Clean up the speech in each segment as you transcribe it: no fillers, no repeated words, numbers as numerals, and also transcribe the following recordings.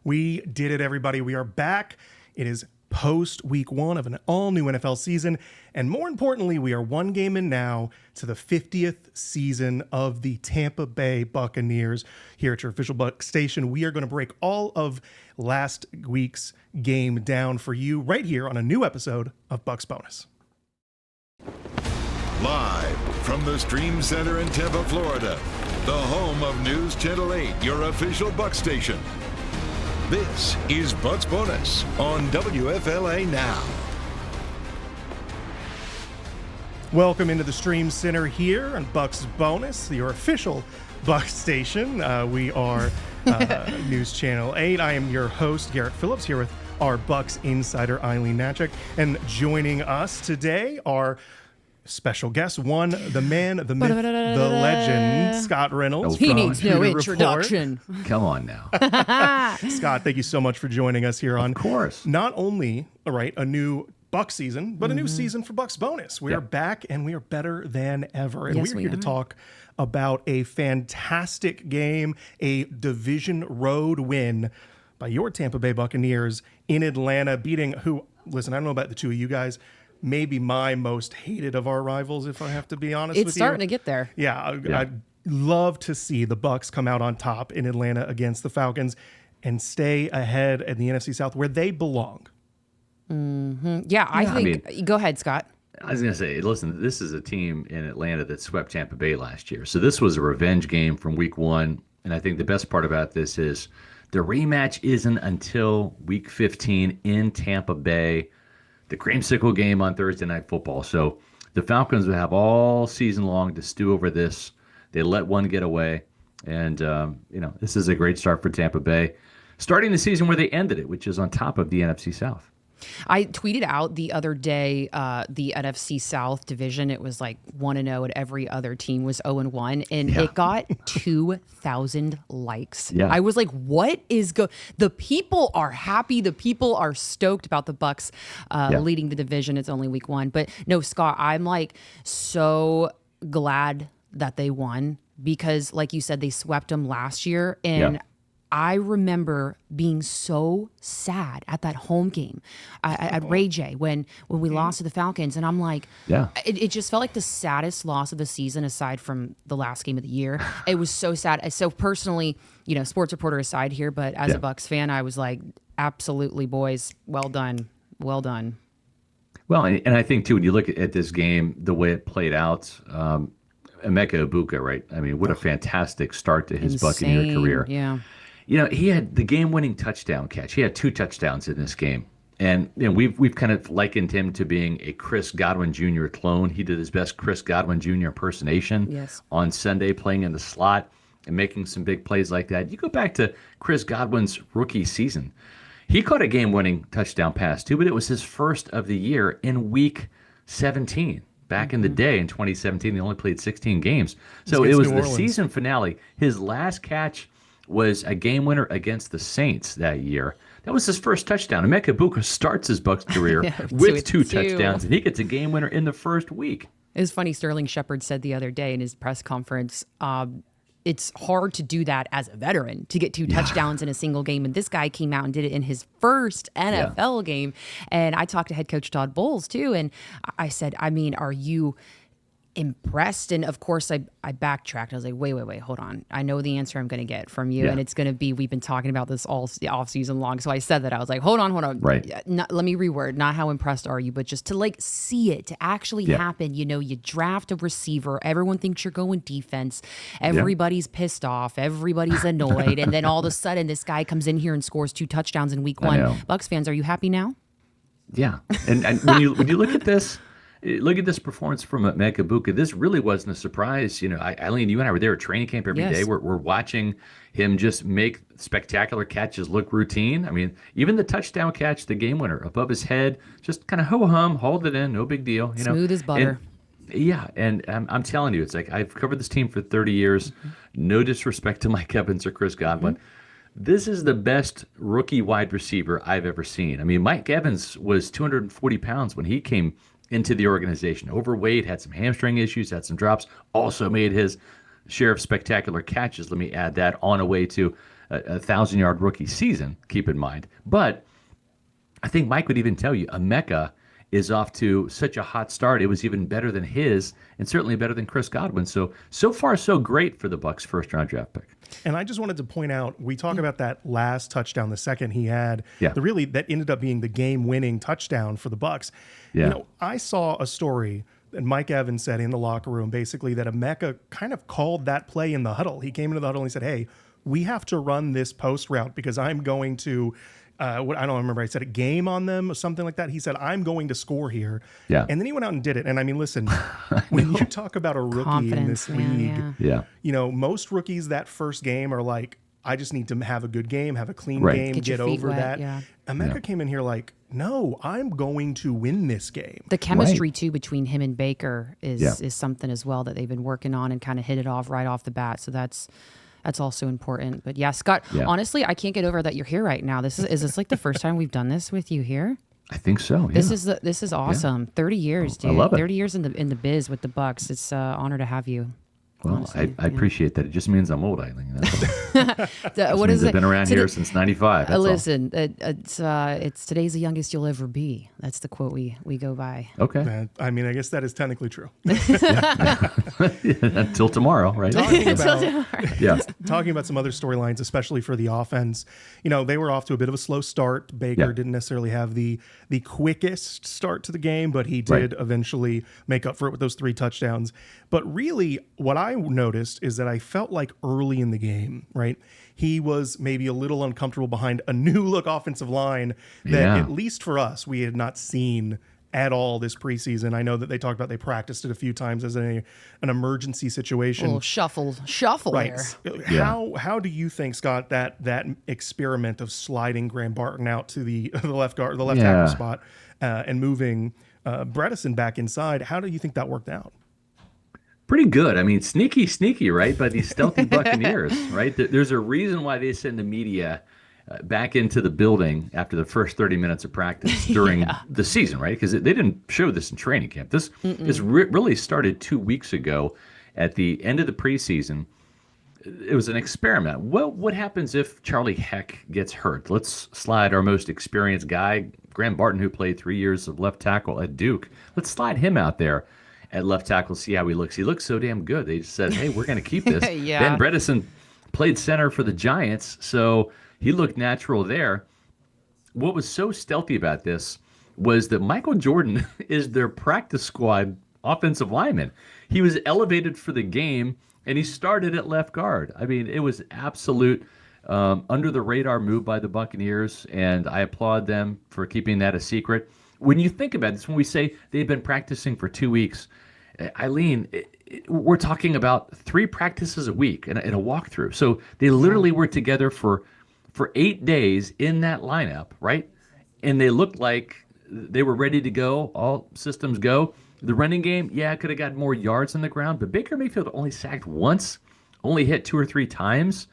We did it, everybody. We are back. It is post week 1 of an all-new NFL season. And more importantly, we are one game in now to the 50th season of the Tampa Bay Buccaneers. Here at your official Bucs station, we are going to break all of last week's game down for you right here on a new episode of Bucs Bonus. Live from the Stream Center in Tampa, Florida, the home of News Channel 8, your official Bucs station. This is Bucs Bonus on WFLA Now. Welcome into the Stream Center here on Bucs Bonus, your official Bucs station. We are News Channel 8. I am your host, Garrett Phillips, here with our Bucs Insider Aileen Hnatiuk. And joining us today are special guest one, the man, the myth, the legend, Scott Reynolds. He needs no introduction. Come on now. Scott, thank you so much for joining us here on, of course, not only, a new Bucs season, but a new season for Bucs Bonus. We are back and we are better than ever. And Yes, we're here to talk about a fantastic game, a division road win by your Tampa Bay Buccaneers in Atlanta, beating who, listen, I don't know about the two of you guys, maybe my most hated of our rivals, if I have to be honest with you. It's starting to get there. Yeah, I'd love to see the Bucs come out on top in Atlanta against the Falcons and stay ahead in the NFC South where they belong. Mm-hmm. Yeah, I think. Go ahead, Scott. I was going to say, listen, this is a team in Atlanta that swept Tampa Bay last year. So this was a revenge game from week 1. And I think the best part about this is the rematch isn't until week 15 in Tampa Bay. The creamsicle game on Thursday Night Football. So the Falcons will have all season long to stew over this. They let one get away. And, this is a great start for Tampa Bay, starting the season where they ended it, which is on top of the NFC South. I tweeted out the other day the NFC South division. It was like 1-0 and every other team was 0-1. And it got 2,000 likes. Yeah. I was like, what is the people are happy. The people are stoked about the Bucs leading the division. It's only week 1. But no, Scott, I'm like so glad that they won because like you said, they swept them last year. And I remember being so sad at that home game at Ray J when we lost to the Falcons. And I'm like, it just felt like the saddest loss of the season aside from the last game of the year. It was so sad. So personally, sports reporter aside here, but as a Bucs fan, I was like, absolutely, boys. Well done. Well done. Well, and I think, too, when you look at this game, the way it played out, Emeka Egbuka, right? I mean, what a fantastic start to his Buccaneer career. Yeah. He had the game-winning touchdown catch. He had 2 touchdowns in this game. And we've kind of likened him to being a Chris Godwin Jr. clone. He did his best Chris Godwin Jr. impersonation on Sunday, playing in the slot and making some big plays like that. You go back to Chris Godwin's rookie season. He caught a game-winning touchdown pass, too, but it was his first of the year in week 17. Back in the day in 2017, they only played 16 games. So it was the season finale. His last catch was a game winner against the Saints that year. That was his first touchdown. Emeka Egbuka starts his Bucs career with 2 touchdowns, and he gets a game winner in the first week. It was funny. Sterling Shepard said the other day in his press conference, it's hard to do that as a veteran, to get 2 touchdowns in a single game. And this guy came out and did it in his first NFL game. And I talked to head coach Todd Bowles, too. And I said, are you impressed? And of course I backtracked. I was like, wait, hold on. I know the answer I'm going to get from you. And it's going to be, we've been talking about this all off season long. So I said that. I was like, hold on. Right. Let me reword. Not how impressed are you, but just to see it, to actually happen. You draft a receiver. Everyone thinks you're going defense. Everybody's pissed off. Everybody's annoyed. And then all of a sudden this guy comes in here and scores 2 touchdowns in week 1. Bucs fans, are you happy now? Yeah. And when you look at this, look at this performance from Emeka Egbuka. This really wasn't a surprise. Aileen, you and I were there at training camp every day. We're watching him just make spectacular catches look routine. I mean, even the touchdown catch, the game winner, above his head, just kind of ho-hum, hold it in, no big deal. Smooth as butter. And I'm telling you, it's like I've covered this team for 30 years. No disrespect to Mike Evans or Chris Godwin. This is the best rookie wide receiver I've ever seen. I mean, Mike Evans was 240 pounds when he came into the organization. Overweight, had some hamstring issues, had some drops, also made his share of spectacular catches. Let me add that on a way to a 1,000-yard rookie season, keep in mind. But I think Mike would even tell you, Emeka is off to such a hot start. It was even better than his, and certainly better than Chris Godwin. So far, so great for the Bucs' first-round draft pick. And I just wanted to point out, we talk about that last touchdown, the second he had, that ended up being the game-winning touchdown for the Bucs. Yeah. You know, I saw a story that Mike Evans said in the locker room, basically, that Emeka kind of called that play in the huddle. He came into the huddle and he said, hey, we have to run this post route because I'm going to I don't remember. I said a game on them or something like that. He said, I'm going to score here. Yeah. And then he went out and did it. And I mean, listen, when you talk about a rookie in this league, you know, most rookies that first game are like, I just need to have a good game, have a clean game, get over that. Yeah. Emeka came in here like, no, I'm going to win this game. The chemistry too between him and Baker is something as well that they've been working on and kind of hit it off right off the bat. So that's also important. But yeah, Scott, honestly, I can't get over that you're here right now. Is this like the first time we've done this with you here? I think so. Yeah. This is awesome. 30 years, dude. I love it. 30 years in the biz with the Bucs. It's an honor to have you. Well, honestly, I appreciate that. It just means I'm old, Aileen. What is it? I've been around here since '95. Listen, it's today's the youngest you'll ever be. That's the quote we go by. Okay. I mean, I guess that is technically true. Until tomorrow, right? Talking about some other storylines, especially for the offense. You know, they were off to a bit of a slow start. Baker didn't necessarily have the quickest start to the game, but he did eventually make up for it with those 3 touchdowns. But really, what I noticed is that I felt like early in the game, right, he was maybe a little uncomfortable behind a new look offensive line that, at least for us, we had not seen at all this preseason. I know that they talked about they practiced it a few times as an emergency situation. A little shuffle right. there. How do you think, Scott, that experiment of sliding Graham Barton out to the left tackle spot and moving Bredesen back inside, how do you think that worked out? Pretty good. I mean, sneaky, right? By these stealthy Buccaneers, right? There's a reason why they send the media back into the building after the first 30 minutes of practice during the season, right? Because they didn't show this in training camp. This really started 2 weeks ago at the end of the preseason. It was an experiment. What happens if Charlie Heck gets hurt? Let's slide our most experienced guy, Graham Barton, who played 3 years of left tackle at Duke. Let's slide him out there at left tackle, see how he looks. He looks so damn good. They just said, hey, we're going to keep this. Ben Bredesen played center for the Giants, so he looked natural there. What was so stealthy about this was that Michael Jordan is their practice squad offensive lineman. He was elevated for the game, and he started at left guard. I mean, it was absolute under-the-radar move by the Buccaneers, and I applaud them for keeping that a secret. When you think about this, when we say they've been practicing for 2 weeks, Aileen, we're talking about 3 practices a week and a walkthrough. So they literally were together for 8 days in that lineup, right? And they looked like they were ready to go, all systems go. The running game, could have got more yards on the ground, but Baker Mayfield only sacked once, only hit 2 or 3 times.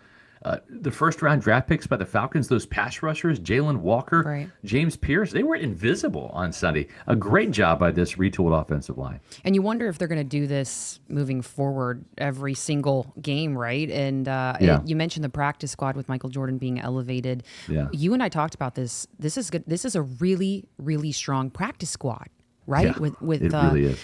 The first-round draft picks by the Falcons, those pass rushers, Jalen Walker, James Pierce, they were invisible on Sunday. A great job by this retooled offensive line. And you wonder if they're going to do this moving forward every single game, right? And you mentioned the practice squad with Michael Jordan being elevated. Yeah. You and I talked about this. This is good. This is a really, really strong practice squad. Right. Yeah, it really is.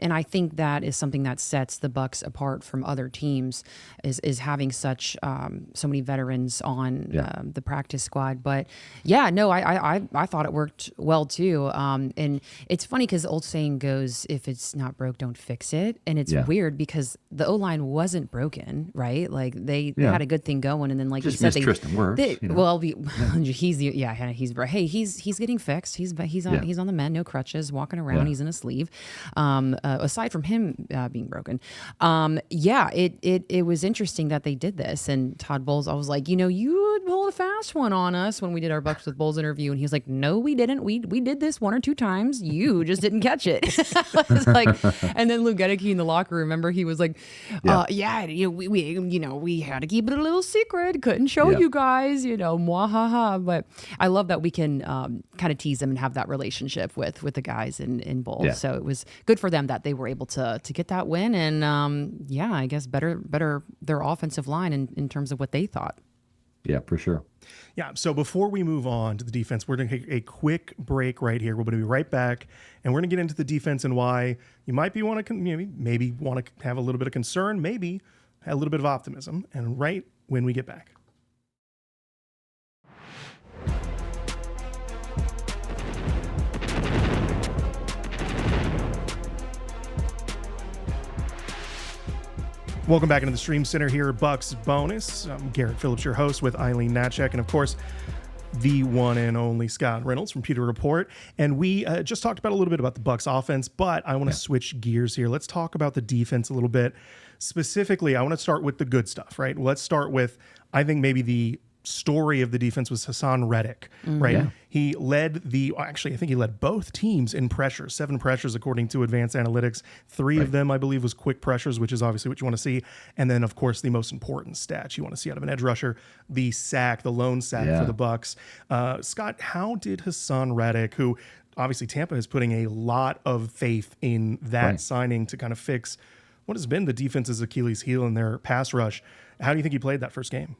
And I think that is something that sets the Bucs apart from other teams is having such so many veterans on the practice squad. But I thought it worked well too. And it's funny because the old saying goes, if it's not broke, don't fix it. And it's weird because the O-line wasn't broken, right? Like they had a good thing going, and then like just you said, Tristan Wirfs. He's getting fixed. He's on the mend, no crutches. Walking around, he's in a sleeve. Aside from him being broken, it was interesting that they did this. And Todd Bowles, I was like, you pulled a fast one on us when we did our Bucs with Bowles interview, and he was like, no, we didn't. We did this 1 or 2 times. You just didn't catch it. I was like, and then Lou Gedeke in the locker room, remember he was like, we had to keep it a little secret, couldn't show you guys, mwahaha. But I love that we can kind of tease them and have that relationship with the guys in Bowles. Yeah. So it was good for them that they were able to get that win, and I guess better their offensive line in terms of what they thought. Yeah, for sure. Yeah, so before we move on to the defense, we're going to take a quick break right here. We're going to be right back, and we're going to get into the defense and why you might be maybe want to have a little bit of concern, maybe a little bit of optimism, and right when we get back. Welcome back into the Stream Center here at Bucs Bonus. I'm Garrett Phillips, your host, with Aileen Hnatiuk, and of course, the one and only Scott Reynolds from Pewter Report. And we just talked about a little bit about the Bucs offense, but I want to switch gears here. Let's talk about the defense a little bit. Specifically, I want to start with the good stuff, right? Let's start with, I think maybe the story of the defense was Haason Reddick, right? Yeah. He led I think he led both teams in pressures, 7 pressures according to advanced analytics. 3 of them, I believe, was quick pressures, which is obviously what you want to see. And then, of course, the most important stat you want to see out of an edge rusher, the sack, the lone sack for the Bucs. Scott, how did Haason Reddick, who obviously Tampa is putting a lot of faith in that signing to kind of fix what has been the defense's Achilles heel in their pass rush, how do you think he played that first game?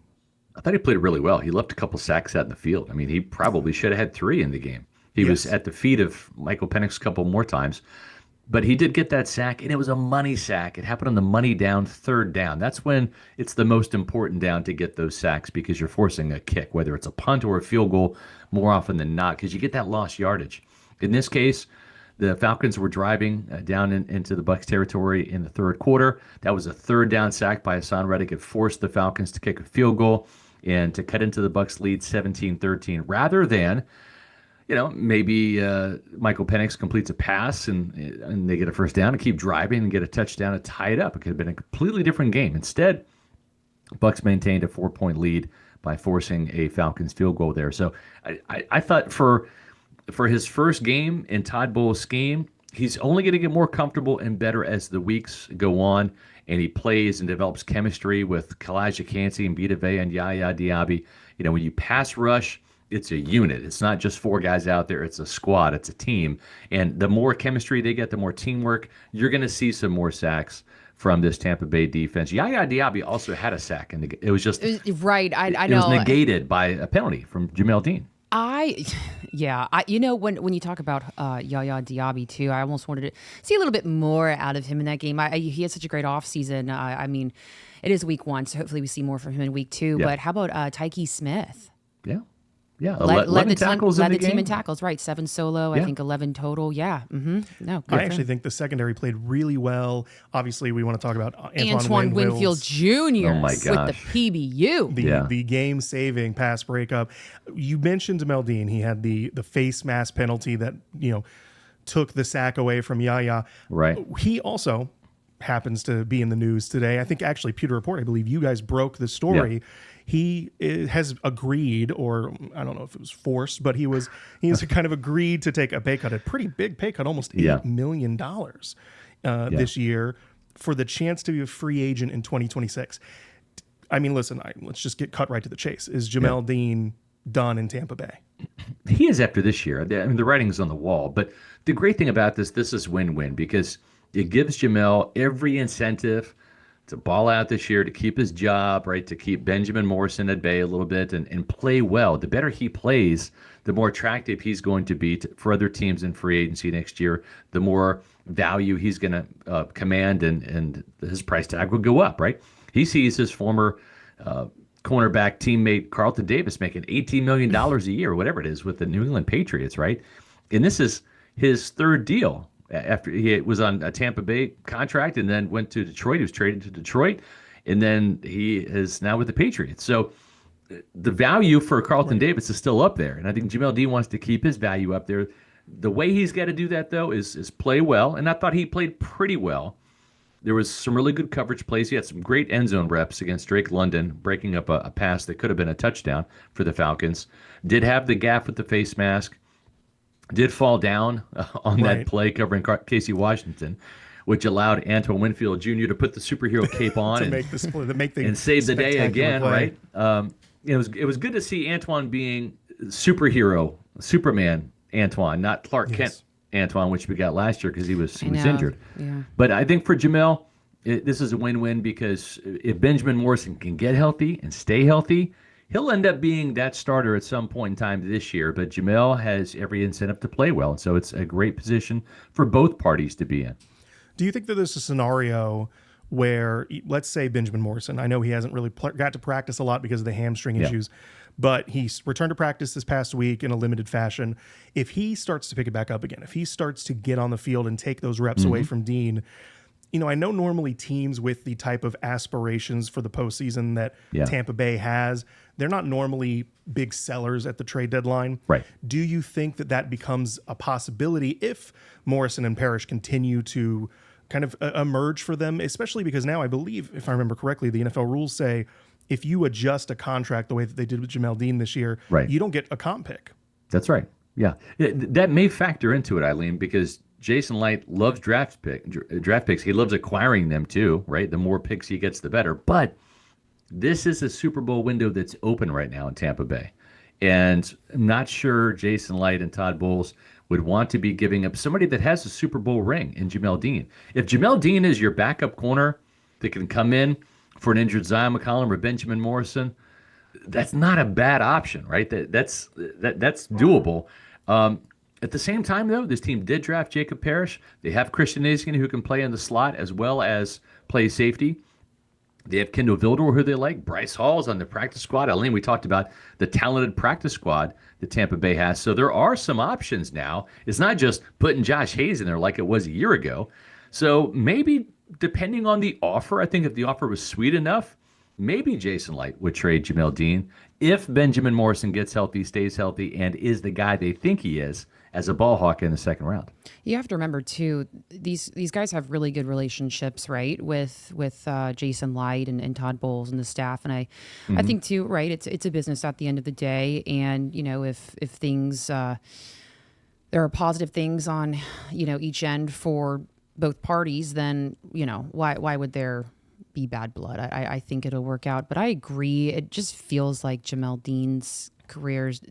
I thought he played really well. He left a couple sacks out in the field. I mean, he probably should have had 3 in the game. He was at the feet of Michael Penix a couple more times, but he did get that sack, and it was a money sack. It happened on the money down, 3rd down. That's when it's the most important down to get those sacks because you're forcing a kick, whether it's a punt or a field goal, more often than not, because you get that lost yardage. In this case, the Falcons were driving down into the Bucs territory in the 3rd quarter. That was a 3rd down sack by Haason Reddick. It forced the Falcons to kick a field goal and to cut into the Bucs lead 17-13, rather than, maybe Michael Penix completes a pass and they get a first down and keep driving and get a touchdown to tie it up. It could have been a completely different game. Instead, Bucs maintained a 4-point lead by forcing a Falcons field goal there. So I thought for his first game in Todd Bowles' scheme, he's only going to get more comfortable and better as the weeks go on, and he plays and develops chemistry with Kalijah Kancey and Vita Vea and Yaya Diaby. When you pass rush, it's a unit. It's not just 4 guys out there. It's a squad. It's a team. And the more chemistry they get, the more teamwork, you're going to see some more sacks from this Tampa Bay defense. Yaya Diaby also had a sack, and it was just right. I know. It was negated by a penalty from Jamel Dean. When you talk about Yaya Diaby too, I almost wanted to see a little bit more out of him in that game. He had such a great offseason. I mean, it is week 1, so hopefully we see more from him in week 2. Yeah. But how about Tyke Smith? Yeah, 11 tackles in the game. Led the team in tackles, right? 7 solo, I think 11 total. Yeah. Mm-hmm. No, I actually think the secondary played really well. Obviously, we want to talk about Antoine Winfield Jr. Oh my gosh. With the PBU. The game-saving pass breakup. You mentioned Jamel Dean. He had the face mask penalty that, took the sack away from Yaya. Right. He also happens to be in the news today. I think actually Pewter Report, I believe you guys broke the story. Yeah. He has agreed, or I don't know if it was forced, but he's kind of agreed to take a pay cut, a pretty big pay cut, almost $8 million this year, for the chance to be a free agent in 2026. I mean, listen, let's just get cut right to the chase. Is Jamel Dean done in Tampa Bay? He is after this year. I mean, the writing's on the wall. But the great thing about this is win-win, because it gives Jamel every incentive to ball out this year, to keep his job, right, to keep Benjamin Morrison at bay a little bit and play well. The better he plays, the more attractive he's going to be for other teams in free agency next year, the more value he's going to command, and his price tag will go up, right? He sees his former cornerback teammate Carlton Davis making $18 million a year, whatever it is, with the New England Patriots, right? And this is his 3rd deal. After he was on a Tampa Bay contract and then went to Detroit. He was traded to Detroit, and then he is now with the Patriots. So the value for Carlton Davis is still up there, and I think Jamel Dean wants to keep his value up there. The way he's got to do that, though, is play well, and I thought he played pretty well. There was some really good coverage plays. He had some great end zone reps against Drake London, breaking up a pass that could have been a touchdown for the Falcons. Did have the gaff with the face mask. Did fall down on that play covering Casey Washington, which allowed Antoine Winfield Jr. to put the superhero cape on and save the day again, play. Right? It was good to see Antoine being Superman Antoine, not Clark Kent Antoine, which we got last year because he was injured. Yeah. But I think for this is a win-win, because if Benjamin Morrison can get healthy and stay healthy, he'll end up being that starter at some point in time this year, but Jamel has every incentive to play well. And so it's a great position for both parties to be in. Do you think that there's a scenario where, let's say Benjamin Morrison, I know he hasn't really got to practice a lot because of the hamstring issues, but he's returned to practice this past week in a limited fashion. If he starts to pick it back up again, if he starts to get on the field and take those reps away from Dean, I know normally teams with the type of aspirations for the postseason that Tampa Bay has, they're not normally big sellers at the trade deadline. Right. Do you think that becomes a possibility if Morrison and Parrish continue to kind of emerge for them, especially because now I believe, if I remember correctly, the NFL rules say if you adjust a contract the way that they did with Jamel Dean this year, you don't get a comp pick. That's right. Yeah. That may factor into it, Eileen, because Jason Light loves draft picks. He loves acquiring them too, right? The more picks he gets, the better. But this is a Super Bowl window that's open right now in Tampa Bay. And I'm not sure Jason Light and Todd Bowles would want to be giving up somebody that has a Super Bowl ring in Jamel Dean. If Jamel Dean is your backup corner that can come in for an injured Zion McCollum or Benjamin Morrison, that's not a bad option, right? That's doable. At the same time, though, this team did draft Jacob Parrish. They have Christian Nazian, who can play in the slot as well as play safety. They have Kendall Vildor, who they like. Bryce Hall's on the practice squad. Eileen, we talked about the talented practice squad that Tampa Bay has. So there are some options now. It's not just putting Josh Hayes in there like it was a year ago. So maybe depending on the offer, I think if the offer was sweet enough, maybe Jason Light would trade Jamel Dean if Benjamin Morrison gets healthy, stays healthy, and is the guy they think he is as a ball hawk in the second round. You have to remember too, these guys have really good relationships, right? With Jason Light and Todd Bowles and the staff, and I think too, right? It's a business at the end of the day, and if things there are positive things on each end for both parties, then why would there be bad blood? I think it'll work out, but I agree. It just feels like Jamel Dean's career's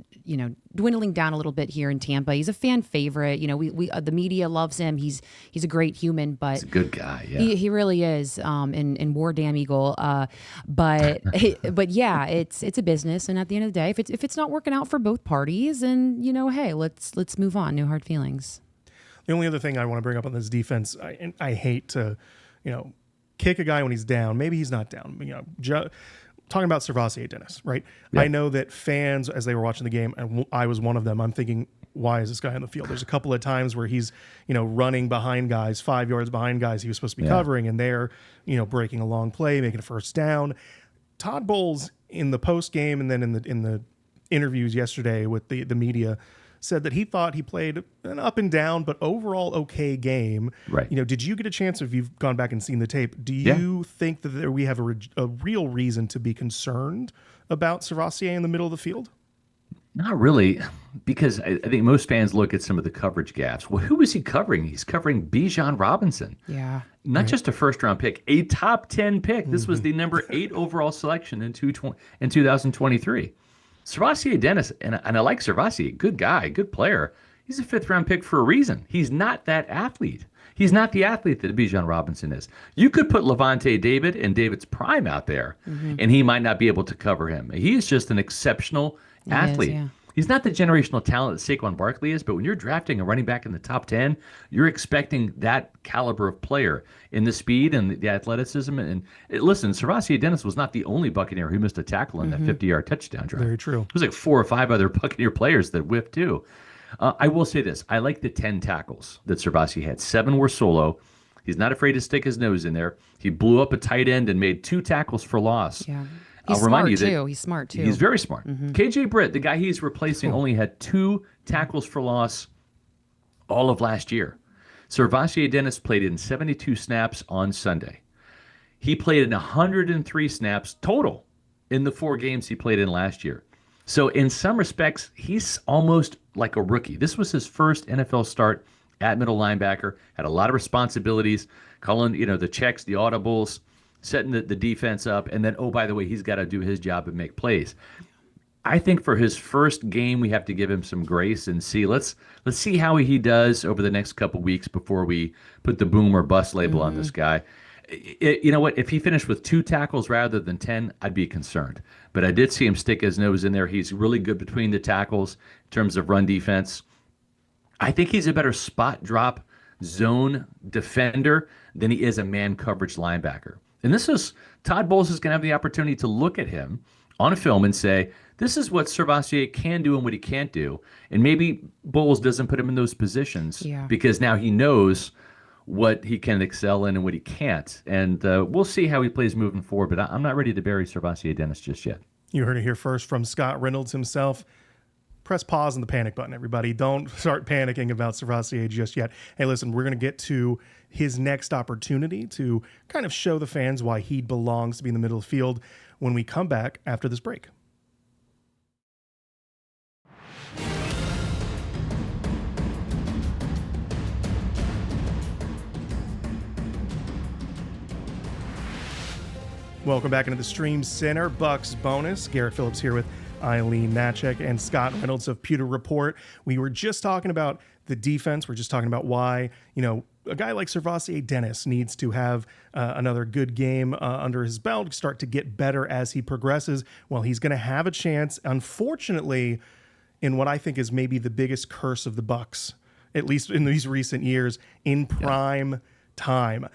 dwindling down a little bit here in Tampa. He's a fan favorite. We the media loves him. He's a great human, but he's a good guy. Yeah, he really is. And War Damn Eagle. But yeah, it's a business, and at the end of the day, if it's not working out for both parties, then hey, let's move on. No hard feelings. The only other thing I want to bring up on this defense, I hate to kick a guy when he's down. Maybe he's not down. Talking about SirVocea Dennis, right? Yeah. I know that fans, as they were watching the game, and I was one of them, I'm thinking, why is this guy on the field? There's a couple of times where he's, running behind guys, 5 yards behind guys he was supposed to be covering, and they're, breaking a long play, making a first down. Todd Bowles in the post game and then in the interviews yesterday with the media said that he thought he played an up and down, but overall okay game. Right. Did you get a chance, if you've gone back and seen the tape, do you think that we have a real reason to be concerned about SirVocea in the middle of the field? Not really, because I think most fans look at some of the coverage gaps. Well, who is he covering? He's covering Bijan Robinson. Yeah. Not just a first-round pick, a top 10 pick. This was the number 8 overall selection in 2023. SirVocea Dennis, and I like SirVocea, good guy, good player. He's a 5th-round pick for a reason. He's not that athlete. He's not the athlete that Bijan Robinson is. You could put Levante David in David's prime out there, and he might not be able to cover him. He is just an exceptional athlete. He's not the generational talent that Saquon Barkley is, but when you're drafting a running back in the top 10, you're expecting that caliber of player in the speed and the athleticism. And listen, SirVocea Dennis was not the only Buccaneer who missed a tackle in that 50-yard touchdown drive. Very true. It was like 4 or 5 other Buccaneer players that whiffed too. I will say this. I like the 10 tackles that SirVocea had. 7 were solo. He's not afraid to stick his nose in there. He blew up a tight end and made 2 tackles for loss. Yeah. I'll remind you that he's smart too. He's very smart. KJ Britt, the guy he's replacing, only had 2 tackles for loss all of last year. SirVocea Dennis played in 72 snaps on Sunday. He played in 103 snaps total in the 4 games he played in last year. So in some respects, he's almost like a rookie. This was his first NFL start at middle linebacker, had a lot of responsibilities, calling the checks, the audibles, setting the defense up, and then, oh, by the way, he's got to do his job and make plays. I think for his first game, we have to give him some grace and see. Let's see how he does over the next couple weeks before we put the boom or bust label on this guy. You know what? If he finished with 2 tackles rather than 10, I'd be concerned. But I did see him stick his nose in there. He's really good between the tackles in terms of run defense. I think he's a better spot drop zone defender than he is a man coverage linebacker. And Todd Bowles is going to have the opportunity to look at him on a film and say, this is what SerVocea can do and what he can't do. And maybe Bowles doesn't put him in those positions because now he knows what he can excel in and what he can't. And we'll see how he plays moving forward, but I'm not ready to bury SirVocea Dennis just yet. You heard it here first from Scott Reynolds himself. Press pause on the panic button, everybody. Don't start panicking about SirVocea just yet. Hey, listen, we're going to get to his next opportunity to kind of show the fans why he belongs to be in the middle of the field when we come back after this break. Welcome back into the Stream Center. Bucs Bonus. Garrett Phillips here with Aileen Hnatiuk and Scott Reynolds of Pewter Report. We were just talking about the defense. We're just talking about why, a guy like SirVocea Dennis needs to have another good game under his belt, start to get better as he progresses. Well, he's going to have a chance, unfortunately, in what I think is maybe the biggest curse of the Bucs, at least in these recent years, in prime time.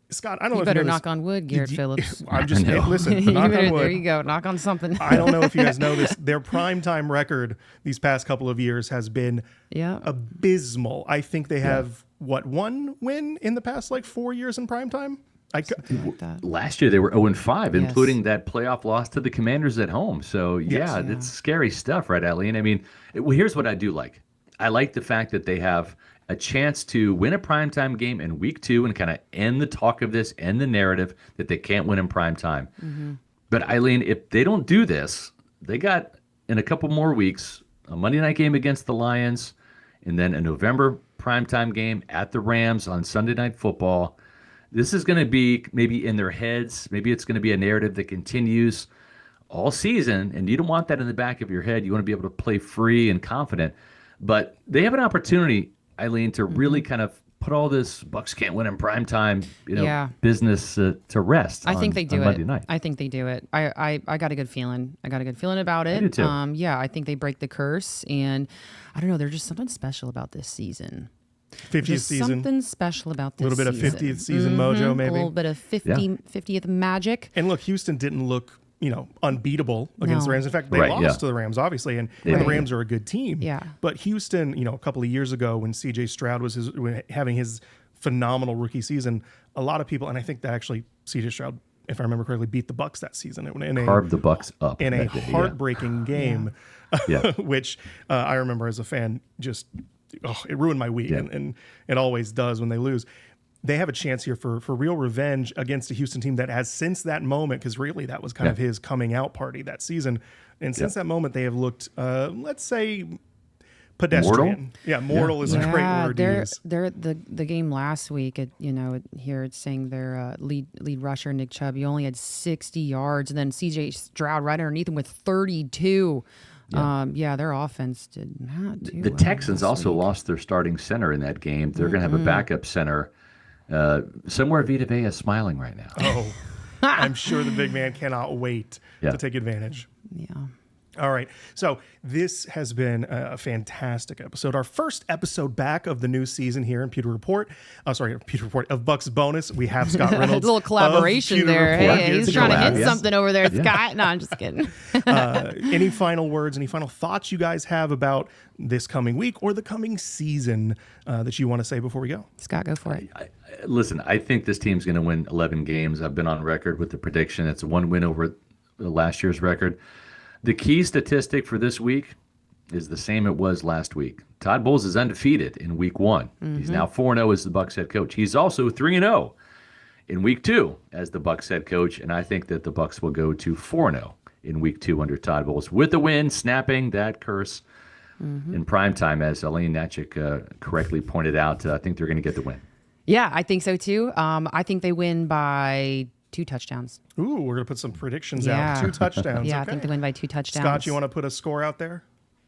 Scott, I don't know if you better knock on wood, Garrett Phillips. I'm just listen. Knock on wood. There you go. Knock on something. I don't know if you guys know this. Their primetime record these past couple of years has been abysmal. I think they have one win in the past 4 years in primetime. Last year they were 0-5, including that playoff loss to the Commanders at home. So it's scary stuff, right, Aileen? I mean, here's what I do like. I like the fact that they have a chance to win a primetime game in week 2 and kind of end the talk of this, end the narrative that they can't win in primetime. Mm-hmm. But Aileen, if they don't do this, they got in a couple more weeks a Monday night game against the Lions and then a November primetime game at the Rams on Sunday Night Football. This is going to be maybe in their heads. Maybe it's going to be a narrative that continues all season, and you don't want that in the back of your head. You want to be able to play free and confident. But they have an opportunity, Aileen, to really kind of put all this Bucs can't win in primetime, business to rest. I think they do on it. Monday night. I think they do it. I got a good feeling. I got a good feeling about it. I do too. I think they break the curse, and I don't know. There's just something special about this season. 50th season. Something special about this season. A little bit of 50th season mojo, maybe. A little bit of 50th magic. And look, Houston didn't look unbeatable against the Rams. In fact, they lost to the Rams, obviously, and the Rams are a good team. Yeah. But Houston, a couple of years ago when C.J. Stroud was having his phenomenal rookie season, a lot of people, and I think that actually C.J. Stroud, if I remember correctly, beat the Bucs that season. Carved the Bucs up in a heartbreaking game, which I remember as a fan, just it ruined my week, and it always does when they lose. They have a chance here for real revenge against a Houston team that has, since that moment, because really that was kind of his coming out party that season, and since that moment they have looked, let's say, pedestrian. Mortal is a great word to use. The game last week, here it's saying their lead rusher, Nick Chubb, he only had 60 yards, and then C.J. Stroud right underneath him with 32. Their offense did not do The Texans also lost their starting center in that game. They're going to have a backup center. Somewhere Vita Vea is smiling right now. Oh, I'm sure the big man cannot wait to take advantage. Yeah. All right. So this has been a fantastic episode. Our first episode back of the new season here in Pewter Report. Pewter Report of Bucs Bonus. We have Scott Reynolds. A little collaboration there. Report. Hey, he's trying to hit something over there, Scott. No, I'm just kidding. Any final words, any final thoughts you guys have about this coming week or the coming season that you want to say before we go? Scott, go for it. Listen, I think this team's going to win 11 games. I've been on record with the prediction. It's 1 win over last year's record. The key statistic for this week is the same it was last week. Todd Bowles is undefeated in week 1. Mm-hmm. He's now 4-0 as the Bucs head coach. He's also 3-0 in week 2 as the Bucs head coach, and I think that the Bucs will go to 4-0 in week 2 under Todd Bowles with the win, snapping that curse in primetime, as Aileen Hnatiuk correctly pointed out. I think they're going to get the win. Yeah, I think so too. I think they win by 2 touchdowns. Ooh, we're going to put some predictions out. 2 touchdowns. Yeah, okay. I think they win by 2 touchdowns. Scott, you want to put a score out there?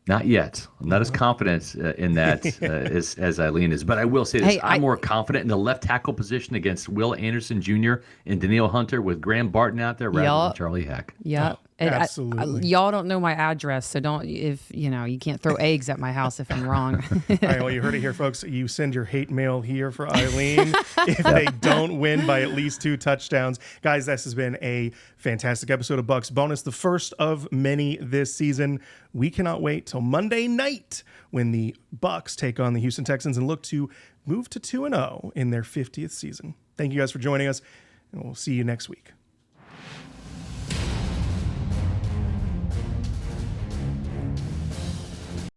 Not yet. I'm not as confident in that as Aileen is. But I will say this. Hey, I'm more confident in the left tackle position against Will Anderson Jr. and Daniil Hunter with Graham Barton out there rather than Charlie Heck. Yeah. Oh, absolutely. Y'all don't know my address, so you can't throw eggs at my house if I'm wrong. All right, well, you heard it here, folks. You send your hate mail here for Aileen if they don't win by at least 2 touchdowns. Guys, this has been a fantastic episode of Bucs Bonus, the first of many this season. We cannot wait till Monday night when the Bucs take on the Houston Texans and look to move to 2-0 in their 50th season. Thank you guys for joining us, and we'll see you next week.